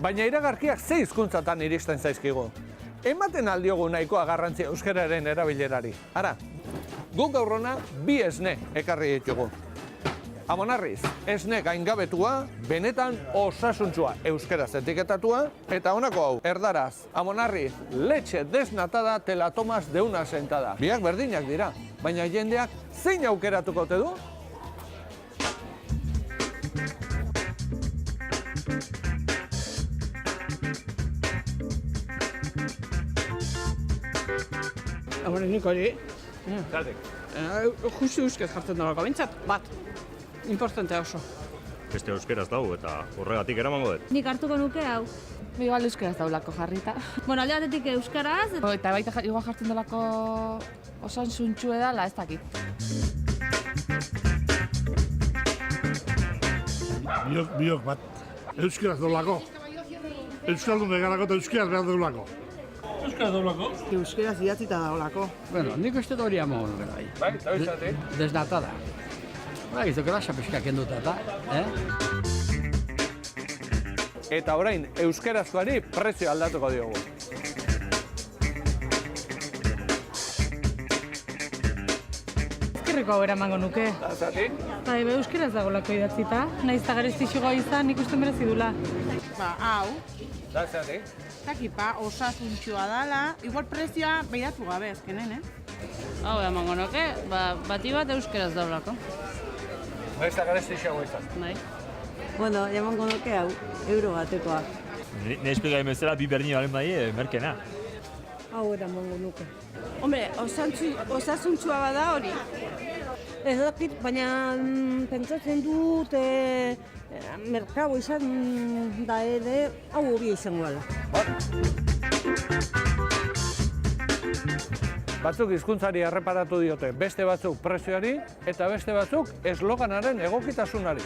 Baina iragarkiak ze hizkuntzatan iristen zaizkigu. Ematen aldiogu nahikoa garrantzia euskararen erabilerari. Ara, guk gaur hona bi esne ekarri ditugu. Amonarriz, esne gaingabetua, benetan osasuntsua euskaraz etiketatua, eta honako hau, erdaraz, amonarriz, leche desnatada te la tomas de una sentada. Biak berdinak dira, baina jendeak zein aukeratuko ote du? Hore, nik hori, Zergatik? justu euskaz jartzen dago, bintzat, bat. Importantea oso. Beste euskeraz dago eta horregatik eramango dut. Nik hartuko nuke hau. Igual euskaraz daulako jarrita. Bueno, alde batetik euskaraz. Eta baita igual jartzen delako osasuntsua edala, ez dakit. Biok bat, euskaraz daulako. Euskaldun begarako eta euskaraz behar daulako. Euskaraz daulako? Euskaraz idatzita dagoelako. Bueno, nik uste hori amon bai. Bai, eta bizatik? Desnatada. Bai, ez grasa pixka kenduta eta, Eta orain, euskarazkoari prezio aldatuko diogu. Ezkerreko hau eramango nuke. Zergatik? Bai, euskaraz dagoelako idatzita. Naiz eta garestixoa izan, nik uste merezi dula. Hau, Zergatik? takipa, osasuntsua dala, igual prezioa behiratu gabe ezkenen, Hau emango nuke, bati bat euskaraz daulako. Naiz eta garestixoa izan. Bai. Bueno, emango nuke hau, euro batekoa. Nespegai bezala bi berdin balen bai, merkena. Hau eramango nuke. Hombre, osasuntsua bada hori. Ez dakit, baina pentsatzen dut merkabo izan da ere, hau hobia izango gala. Batzuk hizkuntzari erreparatu diote, beste batzuk prezioari, eta beste batzuk esloganaren egokitasunari.